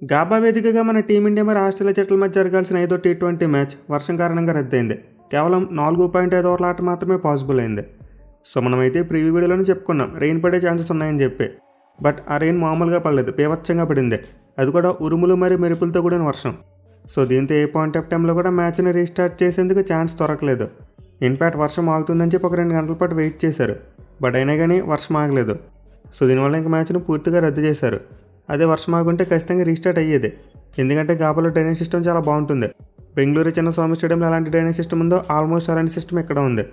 GABA వేదికగా మన team India మరి ఆస్ట్రేలియా జట్ల మధ్య జరగాల్సిన 5వ టీ20 మ్యాచ్ వర్షం కారణంగా రద్దయింది. కేవలం 4.5 ఓవర్ల ఆట మాత్రమే పాసిబుల్ అయింది. సో మనమైతే ప్రీవ్యూ వీడియోలోనే చెప్పుకున్నాం రెయిన్ పడే ఛాన్సెస్ ఉన్నాయని చెప్పి. బట్ ఆ రెయిన్ మామూలుగా పడలేదు, బీభత్సంగా పడింది. అది కూడా ఉరుములు మరియు మెరుపులతో కూడిన వర్షం. సో దీంతో ఏ పాయింట్ ఆఫ్ టైంలో కూడా మ్యాచ్ని రీస్టార్ట్ చేసేందుకు ఛాన్స్ దొరకలేదు. ఇన్ఫ్యాక్ట్ వర్షం ఆగుతుందని చెప్పి ఒక 2 గంటల పాటు వెయిట్ చేశారు. బట్ అయినా కానీ వర్షం ఆగలేదు. సో దీనివల్ల ఇంక మ్యాచ్ను పూర్తిగా రద్దు చేశారు. అదే వర్షం ఆగుంటే ఖచ్చితంగా రీస్టార్ట్ అయ్యేది. ఎందుకంటే గాబాలో డ్రైనేజ్ సిస్టమ్ చాలా బాగుంటుంది. బెంగళూరు చిన్నస్వామి స్టేడియంలో ఎలాంటి డ్రైనేజ్ సిస్టమ్ ఉందో ఆల్మోస్ట్ అలాంటి సిస్టమ్ ఇక్కడ ఉంది.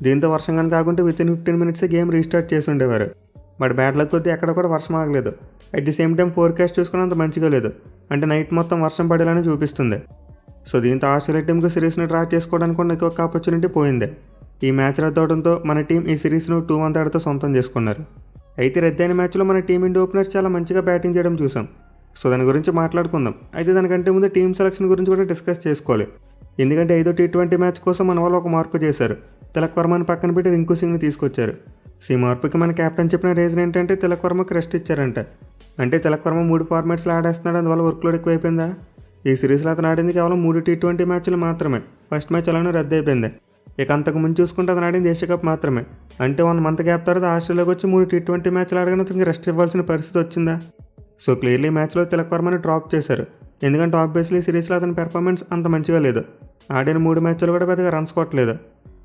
దీంతో వర్షం కనుక ఆగుంటే వితిన్ 15 మినిట్స్ గేమ్ రీస్టార్ట్ చేసి ఉండేవారు. బట్ బ్యాడ్ లక్ కొద్దీ ఎక్కడ కూడా వర్షం ఆగలేదు. At the same time forecast చూసుకున్నంత మంచిగా లేదు. అంటే నైట్ మొత్తం వర్షం పడేలానే చూపిస్తుంది. సో దీంతో ఆస్ట్రేలియా టీంకు సిరీస్ని డ్రా చేసుకోవడానికి కూడా ఇంకొక ఆపర్చునిటీ పోయింది. ఈ మ్యాచ్ రద్దవడంతో మన టీం ఈ సిరీస్ను 2-1 తేడాతో సొంతం చేసుకున్నారు. అయితే రద్దయిన మ్యాచ్లో మన టీమిండియా ఓపెనర్స్ చాలా మంచిగా బ్యాటింగ్ చేయడం చూసాం. సో దాని గురించి మాట్లాడుకుందాం. అయితే దానికంటే ముందు టీం సెలక్షన్ గురించి కూడా డిస్కస్ చేసుకోవాలి. ఎందుకంటే 5వ టీ20 మ్యాచ్ కోసం మన వాళ్ళు ఒక మార్పు చేశారు. తిలక్ వర్మని పక్కన పెట్టి రింకు సింగ్ని తీసుకొచ్చారు. సో ఈ మార్పుకి మన కెప్టెన్ చెప్పిన రీజన్ ఏంటంటే తిలక్ వర్మకి రెస్ట్ ఇచ్చారంట. అంటే తిలక్ వర్మ 3 ఫార్మాట్స్లో ఆడేస్తున్నాడు, అందువల్ల వర్క్లోడ్ ఎక్కువైపోయిందా? ఈ సిరీస్లో అతను ఆడింది కేవలం 3 టీ20 మ్యాచ్లు మాత్రమే. ఫస్ట్ మ్యాచ్ అలానే రద్దు అయిపోయింది. ఇక అంతకు ముందు చూసుకుంటే అతను ఆడింది ఏషియా కప్ మాత్రమే. అంటే 1 మంత్ గ్యాప్ తర్వాత ఆస్ట్రేలియాకి వచ్చి 3 టీ20 మ్యాచ్లు ఆడగానే అతనికి రెస్ట్ ఇవ్వాల్సిన పరిస్థితి వచ్చిందా? సో క్లియర్లీ మ్యాచ్లో తిలక్ వర్మని డ్రాప్ చేశారు. ఎందుకంటే ఆబ్వియస్లీ సిరీస్లో అతని పెర్ఫార్మెన్స్ అంత మంచిగా లేదు. ఆడిన 3 మ్యాచ్లు కూడా పెద్దగా రన్స్ కొట్టలేదు.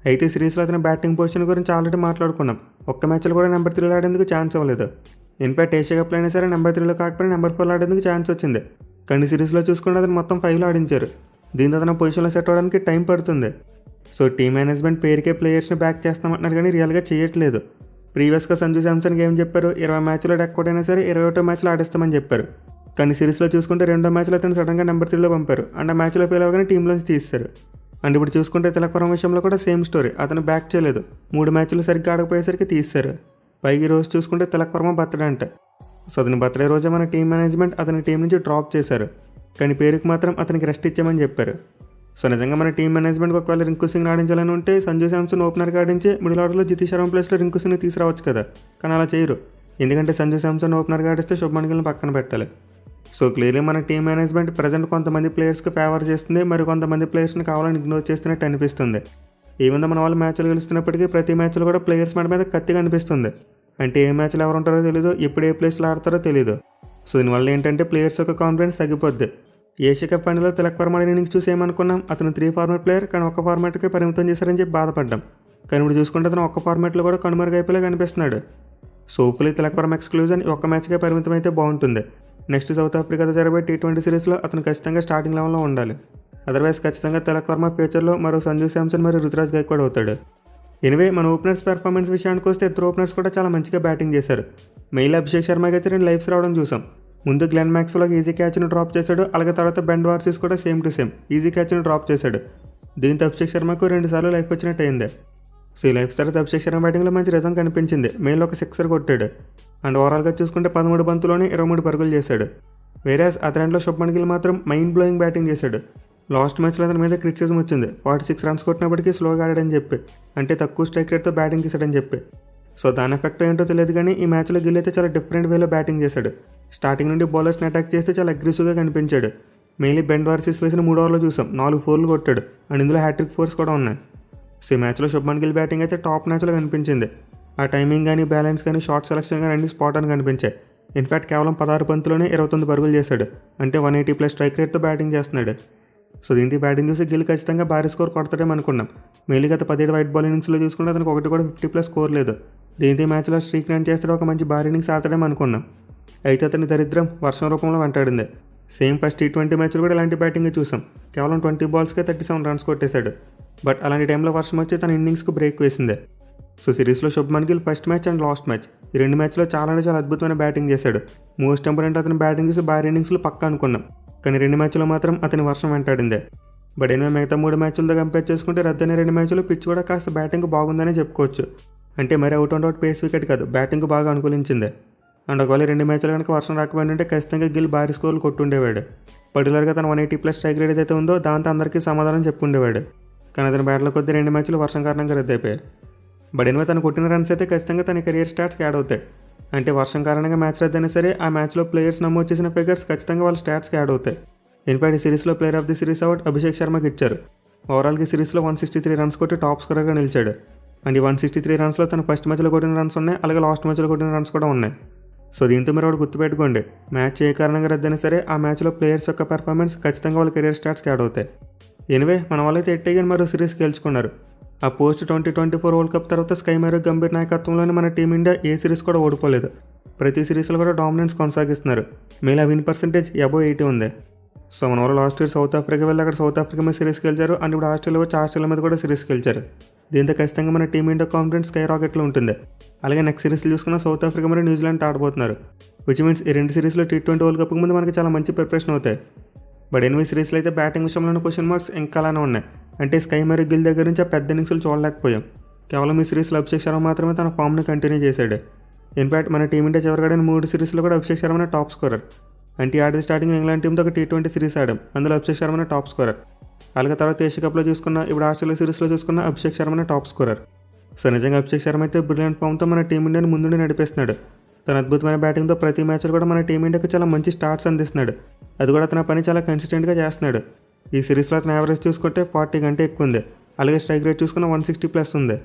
అయితే సిరీస్లో అతని బ్యాటింగ్ పొజిషన్ గురించి ఆల్రెడీ మాట్లాడుకున్నాం. ఒక్క మ్యాచ్లో కూడా నెంబర్ 3లో ఆడేందుకు ఛాన్స్ ఇవ్వలేదు. ఇన్ఫాక్ట్ ఏషియా కప్లో అయినా సరే నెంబర్ 3లో కాకపోయినా నెంబర్ 4లో ఆడేందుకు ఛాన్స్ వచ్చింది. కానీ సిరీస్లో చూసుకుంటే అతను మొత్తం 5లో ఆడించారు. దీంతో అతను పొజిషన్లో సెట్ అవ్వడానికి టైం పడుతుంది. సో టీం మేనేజ్మెంట్ పేరుకే ప్లేయర్స్ని బ్యాక్ చేస్తామంటున్నారు కానీ రియల్గా చేయట్లేదు. ప్రీవియస్గా సంజు శాంసన్కి ఏం చెప్పారు, 20 మ్యాచ్లో డెక్కౌట్ అయినా సరే 21వ మ్యాచ్లో ఆడిస్తామని చెప్పారు. కానీ సిరీస్లో చూసుకుంటే 2వ మ్యాచ్లో అతను సడన్గా నెంబర్ 3లో పంపారు. అండ్ ఆ మ్యాచ్లో ఫెయిల్ అవ్వగానే టీంలోంచి తీస్తారు. అండ్ ఇప్పుడు చూసుకుంటే తిలక్ వర్మ విషయంలో కూడా సేమ్ స్టోరీ. అతను బ్యాక్ చేయలేదు. 3 మ్యాచ్లు సరిగ్గా ఆడకపోయేసరికి తీస్తారు. పైకి రోజు చూసుకుంటే తిలక్ వర్మ బర్త్డే అంట. సో అతని బర్త్డే రోజే మన టీం మేనేజ్మెంట్ అతని టీం నుంచి డ్రాప్ చేశారు. కానీ పేరుకి మాత్రం అతనికి రెస్ట్ ఇచ్చామని చెప్పారు. సో నిజంగా మన టీం మేనేజ్మెంట్కి ఒకవేళ రింకు సింగ్ ఆడించాలని ఉంటే సంజు శాంసన్ ఓపెనర్గా ఆడించి మిడిల్ ఆర్డర్లో జితేష్ శర్మ ప్లేస్లో రింకు సింగ్ని తీసుకురావచ్చు కదా. కానీ అలా చేయరు. ఎందుకంటే సంజు శాంసన్ ఓపెనర్గా ఆడిస్తే శుభ్మన్ గిల్ని పక్కన పెట్టాలి. సో క్లియర్లీ మన టీం మేనేజ్మెంట్ ప్రజెంట్ కొంతమంది ప్లేయర్స్కి ఫేవర్ చేస్తుంది, మరి కొంతమంది ప్లేయర్స్ని కావాలని ఇగ్నోర్ చేస్తున్నట్టు అనిపిస్తుంది. ఏముందో మన వాళ్ళు మ్యాచ్లు గెలుస్తున్నప్పటికీ ప్రతి మ్యాచ్లో కూడా ప్లేయర్స్ మీద కత్తిగా అనిపిస్తుంది. అంటే ఏ మ్యాచ్లో ఎవరు ఉంటారో తెలీదు, ఎప్పుడు ఏ ప్లేస్లో ఆడతారో తెలీదు. సో దీనివల్ల ఏంటంటే ప్లేయర్స్ యొక్క కాన్ఫిడెన్స్ తగ్గిపోద్ది. ఏషియా కప్ ఫైనల్లో తిలక్ వర్మ ఇన్నింగ్స్ చూసి ఏమనుకున్నాం, అతను 3 ఫార్మాట్ ప్లేయర్ కానీ ఒక్క ఫార్మాట్కే పరిమితం చేశారని చెప్పి బాధపడ్డాం. కానీ ఇప్పుడు చూసుకుంటే అతను ఒక్క ఫార్మాట్లో కూడా కనుమరుగైపోలే కనిపిస్తున్నాడు. So hopefully Tilak Varma exclusion ఒక్క మ్యాచ్కే పరిమితం అయితే బాగుంటుంది. నెక్స్ట్ సౌత్ ఆఫ్రికాతో జరిగే టీ20 సిరీస్లో అతను ఖచ్చితంగా స్టార్టింగ్ లెవెల్లో ఉండాలి. అదర్వైజ్ ఖచ్చితంగా తిలక్ వర్మ ఫ్యూచర్లో మరో సంజు శాంసన్ మరియు రుతురాజ్ గైక్వాడ్ అవుతాడు. ఎనివే మన ఓపెనర్స్ పెర్ఫార్మెన్స్ విషయానికి వస్తే ఇద్దరు ఓపెనర్స్ కూడా చాలా మంచిగా బ్యాటింగ్ చేశారు. మెయిల్ అభిషేక్ శర్మకి అయితే 2 లైఫ్స్ రావడం చూసాం. ముందు గ్లెన్ మ్యాక్స్వెల్కి ఈజీ క్యాచ్ను డ్రాప్ చేశాడు. అలాగే తర్వాత బెన్ వార్సిస్ కూడా సేమ్ టు సేమ్ ఈజీ క్యాచ్ను డ్రాప్ చేశాడు. దీంతో అభిషేక్ శర్మకు 2 సార్లు లైఫ్ వచ్చినట్టు అయింది. సో ఈ లైఫ్స్ తర్వాత అభిషేక్ శర్మ బ్యాటింగ్లో మంచి రిజం కనిపించింది. మెయిల్ ఒక 6 కొట్టాడు. అండ్ ఓవరాల్గా చూసుకుంటే 13 బంతుల్లోనే 23 పరుగులు చేశాడు. వేరేస్ అతని ఎండ్లో శుభ్మన్ గిల్ మాత్రం మైండ్ బ్లోయింగ్ బ్యాటింగ్ చేశాడు. లాస్ట్ మ్యాచ్లో అతని మీద క్రిటిసిజం వచ్చింది, 46 రన్స్ కొట్టినప్పటికీ స్లోగా ఆడాడని చెప్పి, అంటే తక్కువ స్ట్రైక్ రేట్తో బ్యాటింగ్ చేశాడని చెప్పి. సో దాని ఎఫెక్ట్ ఏంటో తెలియదు కానీ ఈ మ్యాచ్లో గిల్ అయితే చాలా డిఫరెంట్ వేలో బ్యాటింగ్ చేశాడు. స్టార్టింగ్ నుండి బౌలర్స్ని అటాక్ చేస్తే చాలా అగ్రెసివ్గా కనిపించాడు. మెయిన్లీ బెన్ వార్సిస్ వేసిన 3 ఓవర్లో చూసాం 4 4లు కొట్టాడు. అండ్ ఇందులో హ్యాట్రిక్ ఫోర్స్ కూడా ఉన్నాయి. సో ఈ మ్యాచ్లో శుభ్మన్ గిల్ బ్యాటింగ్ అయితే టాప్ మ్యాచ్లో కనిపించింది. ఆ టైమింగ్ కానీ బ్యాలెన్స్ కానీ షార్ట్ సెలెక్షన్ కానీ అన్ని స్పాట్ అని కనిపించాయి. ఇన్ఫాక్ట్ కేవలం 16 బంతుల్లోనే 29 పరుగులు చేశాడు. అంటే 180+ స్ట్రైక్ రేట్తో బ్యాటింగ్ చేస్తున్నాడు. సో దీంతో బ్యాటింగ్ చూసి గిల్ ఖచ్చితంగా భారీ స్కోర్ కొడతాడేమో అనుకున్నాం. మెయిన్లీ గత 17 వైట్ బాల్ ఇన్నింగ్స్లో చూసుకుంటే అతనికి ఒకటి కూడా 50+ స్కోర్ లేదు. దీంతో మ్యాచ్లో స్ట్రీక్ రన్ చేస్తాడు, ఒక మంచి భారీ ఇన్నింగ్స్ ఆడతాడేమో అనుకున్నాం. అయితే అతని దరిద్రం వర్షం రూపంలో వెంటాడింది. సేమ్ ఫస్ట్ టీ20 మ్యాచ్లో కూడా ఇలాంటి బ్యాటింగ్ చూసాం. కేవలం 20 బాల్స్కే 37 రన్స్ కొట్టేశాడు. బట్ అలాంటి టైంలో వర్షం వచ్చి తన ఇన్నింగ్స్కు బ్రేక్ వేసింది. సో సిరీస్లో Shubman Gill first match and last match ఈ 2 మ్యాచ్లో చాలా అద్భుతమైన బ్యాటింగ్ చేశాడు. మోస్ట్ ఇంపార్టెంట్ అతని బ్యాటింగ్ చూసి భారీ ఇన్నింగ్స్లో పక్కా అనుకున్నాం. కానీ 2 మ్యాచ్లో మాత్రం అతని వర్షం వెంటాడిందే. బట్ ఎనివే మిగతా 3 మ్యాచ్లతో కంపేర్ చేసుకుంటే రద్దయిన 2 మ్యాచ్లో పిచ్ కూడా కాస్త బ్యాటింగ్ బాగుందనే చెప్పుకోవచ్చు. అంటే మరి out and out face wicket కాదు, బ్యాటింగ్ బాగా అనుకూలించింది. అండ్ ఒకవేళ 2 మ్యాచ్లు కనుక వర్షం రాకపోయింటే ఖచ్చితంగా గిల్ భారీ స్కోర్లు కొట్టుండేవాడు. పర్టికులర్గా తన 180+ స్ట్రైక్ రేట్ ఏదైతే ఉందో దాంతో అందరికీ సమాధానం చెప్పుండేవాడు. కానీ అతని బ్యాట్లో కొద్ది 2 మ్యాచ్లు వర్షం కారణంగా రద్దయిపోయాయి. బట్ ఎనివే తను కొట్టిన రన్స్ అయితే ఖచ్చితంగా తన కెరియర్ స్టాట్స్కి యాడ్ అవుతాయి. అంటే వర్షం కారణంగా మ్యాచ్ రద్దయినా సరే ఆ మ్యాచ్లో ప్లేయర్స్ నమోదు చేసిన ఫిగర్స్ ఖచ్చితంగా వాళ్ళ స్టాట్స్కి యాడ్ అవుతాయి. ఇన్ఫాక్ట్ ఈ సిరీస్లో player of the series award Abhishek శర్మకి ఇచ్చారు. ఓవరాల్గా ఈ సిరీస్లో 163 రన్స్ కొట్టి టాప్ స్కోరర్గా నిలిచాడు. అండ్ ఈ 163 రన్స్లో తన ఫస్ట్ మ్యాచ్లో కొట్టిన రన్స్ ఉన్నాయి, అలాగే లాస్ట్ మ్యాచ్లో కొట్టిన రన్స్ కూడా ఉన్నాయి. సో దీంతో మీరు వాడు గుర్తుపెట్టుకోండి, మ్యాచ్ ఏ కారణంగా రద్దయినా సరే ఆ మ్యాచ్లో ప్లేయర్స్ యొక్క పెర్ఫార్మెన్స్ ఖచ్చితంగా వాళ్ళ కెరీర్ స్టాట్స్కి యాడ్ అవుతాయి. ఎనివే మన వాళ్ళైతే ఎట్టేగాని మరో సిరీస్ గెలుచుకున్నారు. ఆ పోస్ట్ 2024 వరల్డ్ కప్ తర్వాత స్కై మ్యారో గంభీర్ నాయకత్వంలోని మన టీమిండియా ఏ సిరీస్ కూడా ఓడిపోలేదు. ప్రతి సిరీస్లో కూడా డామినెన్స్ కొనసాగిస్తున్నారు. మేలా విన్ పర్సెంటేజ్ అబోవ్ 80 ఉంది. సో మన వాళ్ళు లాస్ట్ ఇయర్ సౌత్ ఆఫ్రికా వెళ్ళి అక్కడ సౌత్ ఆఫ్రికా మీద సిరీస్ గెలిచారు. అండ్ ఇప్పుడు ఆస్ట్రేలియా వచ్చి ఆస్ట్రేలియా మీద కూడా సిరీస్ గెలిచారు. దీంతో ఖచ్చితంగా మన టీమిండియా కాన్ఫిడెన్స్ స్కై రాకెట్లో ఉంటుంది. అలాగే నెక్స్ట్ సిరీస్లు చూసుకున్న సౌత్ ఆఫ్రికా మరియు న్యూజిలాండ్ ఆడబోతున్నారు. విచ్ మీన్స్ ఈ రెండు సిరీస్లో T20 వరల్డ్ కప్ ముందు మనకి చాలా మంచి ప్రిపరేషన్ అవుతాయి. బట్ ఎనిమిది సిరీస్లో అయితే బ్యాటింగ్ విషయంలోని క్వశ్చన్ మార్క్స్ ఇంకా అలానే ఉన్నాయి. అంటే స్కై మరియు గిల్ దగ్గర నుంచి ఆ పెద్ద ఇన్నింగ్స్లు చూడలేకపోయాం. కేవలం ఈ సిరీస్లో అభిషేక్ శర్మ మాత్రమే తన ఫామ్ని కంటిన్యూ చేశాడు. ఇన్ఫాక్ట్ మన టీమిండియా చివరిగాడిన 3 సిరీస్లో కూడా అభిషేక్ శర్మనే టాప్ స్కోరర్. అంటే ఆడిది స్టార్టింగ్ ఇంగ్లాండ్ టీంతో ఒక T20 సిరీస్ ఆడాం, అందులో అభిషేక్ శర్మనే టాప్ స్కోరర్. అలాగే తర్వాత ఏషియా కప్లో చూసుకున్న, ఇప్పుడు ఆస్ట్రేలియా సిరీస్లో చూసుకున్న అభిషేక్ శర్మనే టాప్ స్కోరర్. సో నిజంగా అభిషేక్ శర్మ అయితే బ్రిలియంట్ ఫామ్తో మన టీమిండియాని ముందుండి నడిపిస్తున్నాడు. తన అద్భుతమైన బ్యాటింగ్తో ప్రతి మ్యాచ్లో కూడా మన టీమిండియాకి చాలా మంచి స్టార్ట్స్ అందిస్తున్నాడు. అది కూడా తన పని చాలా కన్సిస్టెంట్గా చేస్తున్నాడు. ఈ సిరీస్లో అతను యావరేజ్ చూసుకుంటే 40 కంటే ఎక్కువ ఉంది. అలాగే స్ట్రైక్ రేట్ చూసుకున్న 160+ ఉంది.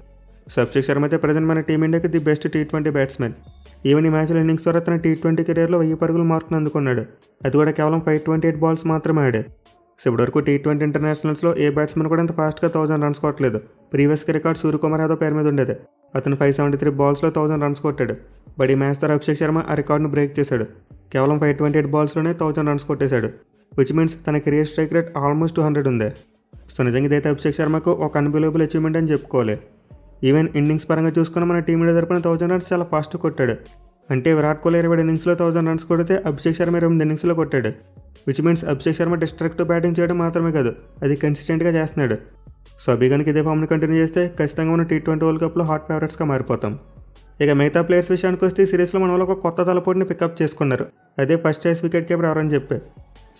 సో అభిషేక్ శర్మ అయితే ప్రజెంట్ మన టీమిండియాకి the best T20 batsmen. Even ఈ మ్యాచ్లో ఇన్నింగ్స్ ద్వారా తన T20 కెరీర్లో 1000 పరుగుల మార్కును అందుకున్నాడు. అది కూడా కేవలం 528 బాల్స్ మాత్రమే ఆడే. సో ఇప్పటివరకు T20 ఇంటర్నేషనల్స్లో ఏ బ్యాట్స్మెన్ కూడా ఇంత ఫాస్ట్గా 1000 రన్స్ కొట్టలేదు. ప్రీవియస్గా రికార్డ్ సూర్యకుమార్ యాదవ్ పేరు మీద ఉండేది. అతను 573 బాల్స్లో 1000 రన్స్ కొట్టాడు. బట్ ఈ మ్యాచ్ ద్వారా అభిషేక్ శర్మ ఆ రికార్డును బ్రేక్ చేశాడు. కేవలం 528 బాల్స్లోనే 1000 రన్స్ కొట్టేశాడు. విచ్ మీన్స్ తన కెరియర్ స్ట్రైక్ రేట్ ఆల్మోస్ట్ 200 ఉంది. సో నిజంగా ఇదైతే అభిషేక్ శర్మకు ఒక అన్బిలీవబుల్ అచీవ్మెంట్ అని చెప్పుకోవాలి. ఈవెన్ ఇన్నింగ్స్ పరంగా చూసుకున్న మన టీమిండియా తరపున 1000 రన్స్ చాలా ఫాస్ట్ కొట్టాడు. అంటే విరాట్ కోహ్లీ 20 ఇన్నింగ్స్లో 1000 రన్స్ కొడితే అభిషేక్ శర్మ 28 ఇన్నింగ్స్లో కొట్టాడు. Which means Abhishek Sharma destructive batting చేయడం మాత్రమే కాదు, అది కన్సిస్టెంట్గా చేస్తున్నాడు. సో అభిగానికి ఇదే ఫామ్ని కంటిన్యూ చేస్తే ఖచ్చితంగా మనం T20 వరల్డ్ కప్లో హాట్ ఫేవరెట్స్గా మారిపోతాం. ఇక మిగతా ప్లేయర్స్ విషయానికి వస్తే ఈ సిరీస్లో మన వాళ్ళు ఒక కొత్త తలపోటుని పికప్ చేసుకున్నారు. అదే ఫస్ట్ చాయిస్ వికెట్ కీపర్ ఎవరని చెప్పి.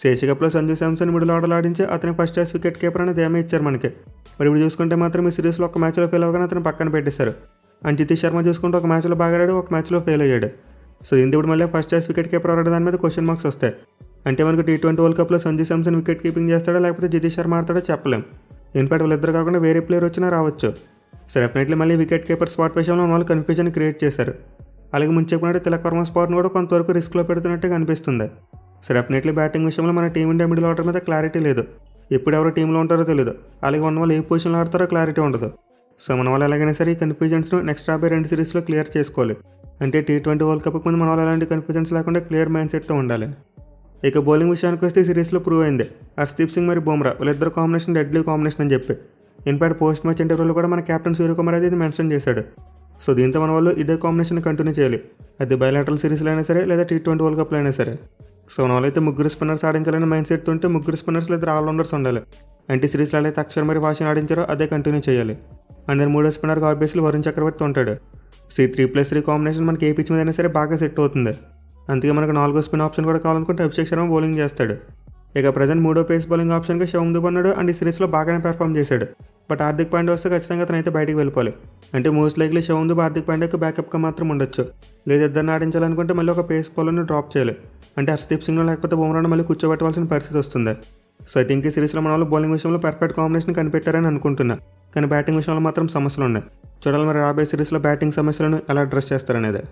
ఏషియా కప్లో సంజు శాంసన్ మిడిల్ ఆర్డర్ ఆడించి అతని ఫస్ట్ చాయిస్ వికెట్ కీపర్ అనేది ఏమీ ఇచ్చారు మనకి. మరి ఇప్పుడు చూసుకుంటే మాత్రం ఈ సిరీస్లో ఒక మ్యాచ్లో ఫెయిల్ అవ్వగానే అతను పక్కన పెట్టేశారు. అండ్ జితేష్ శర్మ చూసుకుంటే ఒక మ్యాచ్లో బాగా ఆడాడు, ఒక మ్యాచ్లో ఫెయిల్ అయ్యాడు. సో దీంతో ఇప్పుడు మళ్ళీ ఫస్ట్ చాయిస్ వికెట్ కీపర్ ఆడే దాని మీద క్వశ్చన్ మార్క్స్ వస్తాయి. అంటే మనకు T20 వరల్డ్ కప్లో సంజు శాంసన్ వికెట్ కీపింగ్ చేస్తాడో లేకపోతే జితేష్ శర్మ ఆడతాడో చెప్పలేం. ఇన్ఫాక్ట్ వాళ్ళిద్దరు కాకుండా వేరే ప్లేయర్ వచ్చినా రావచ్చు. సో డెఫినెట్లీ మళ్ళీ వికెట్ కీపర్ స్పాట్ విషయంలో వాళ్ళు కన్ఫ్యూజన్ క్రియేట్ చేశారు. అలాగే ముందు చెప్పినట్టు తిలక్ వర్మ స్పాట్ను కూడా కొంతవరకు రిస్క్లో పెడుతున్నట్టుగా అనిపిస్తుంది. సో డెఫినెట్లీ బ్యాటింగ్ విషయంలో మన టీమిండియా మిడిల్ ఆర్డర్ మీద క్లారిటీ లేదు. ఎప్పుడు ఎవరు టీంలో ఉంటారో తెలియదు. అలాగే ఉన్న వాళ్ళు ఏ పొజిషన్లో ఆడతారో క్లారిటీ ఉండదు. సో మన వాళ్ళు ఎలాగైనా సరే ఈ కన్ఫ్యూజన్స్ను నెక్స్ట్ రాబోయే 2 సిరీస్లో క్లియర్ చేసుకోవాలి. అంటే T20 వరల్డ్ కప్ ముందు మన వాళ్ళు ఎలాంటి కన్ఫ్యూజన్స్ లేకుండా క్లియర్ మైండ్ సెట్తో ఉండాలి. ఇక బౌలింగ్ విషయానికి వస్తే ఈ సిరీస్లో ప్రూవ్ అయింది. హర్షదీప్ సింగ్ మరియు బుమ్రా వీళ్ళిద్దరు కాంబినేషన్ డెడ్లీ కాంబినేషన్ అని చెప్పి. ఇన్ఫాక్ట్ పోస్ట్ మ్యాచ్ ఇంటర్వ్యూలో కూడా మన కెప్టెన్ సూర్యకుమార్ అది మెన్షన్ చేశాడు. సో దీంతో మన వాళ్ళు ఇదే కాంబినేషన్ కంటిన్యూ చేయాలి. అది బయలాటరల్ సిరీస్లో అయినా సరే లేదా T20 వరల్డ్ కప్లో అయినా సరే. సో మన వాళ్ళైతే ముగ్గురు స్పిన్నర్స్ ఆడించాలని మైండ్ సెట్తో ఉంటే ముగ్గురు స్పిన్నర్స్ లేదా ఆల్రౌండర్స్ ఉండాలి. అంటే సిరీస్లో అయితే అక్షర్ మరియు వాషిని ఆడించారో అదే కంటిన్యూ చేయాలి. అండ్ దాని మూడో స్పిన్నర్గా ఆబ్వియస్లీ వరుణ్ చక్రవర్తి ఉంటాడు. సో ఈ 3+3 కాంబినేషన్ మనకి ఏ పిచ్ మీద అయినా సరే బాగా సెట్ అవుతుంది. అందుకే మనకు 4వ స్పిన్ ఆప్షన్ కూడా కావాలనుకుంటే అభిషేక్ శర్మ బౌలింగ్ చేస్తాడు. ఇక ప్రజెంట్ 3వ పేస్ బౌలింగ్ ఆప్షన్గా శివం దుబే ఉన్నాడు. అండ్ ఈ సిరీస్లో బాగానే పెర్ఫామ్ చేశాడు. బట్ హార్దిక్ పాండ్యా వస్తే ఖచ్చితంగా అతనైతే బయటికి వెళ్ళిపోవాలి. అంటే మోస్ట్ లైక్లీ శివం దుబే హార్దిక్ పాండ్యాకి బ్యాకప్గా మాత్రం ఉండొచ్చు. లేదా ఇద్దరిని ఆడించాలనుకుంటే మళ్ళీ ఒక పేస్ బౌలర్ని డ్రాప్ చేయాలి. అంటే హర్షదీప్ సింగ్లో లేకపోతే బుమ్రాను మళ్ళీ కూర్చోబెట్టవలసిన పరిస్థితి వస్తుంది. సో ఐ థింక్ ఈ సిరీస్లో మన వాళ్ళు బౌలింగ్ విషయంలో పర్ఫెక్ట్ కాంబినేషన్ కనిపెట్టారని అనుకుంటున్నా. కానీ బ్యాటింగ్ విషయంలో మాత్రం సమస్యలు ఉన్నాయి. చూడాలి మరి రాబోయే సిరీస్లో బ్యాటింగ్ సమస్యలను ఎలా అడ్రస్ చేస్తారనేది.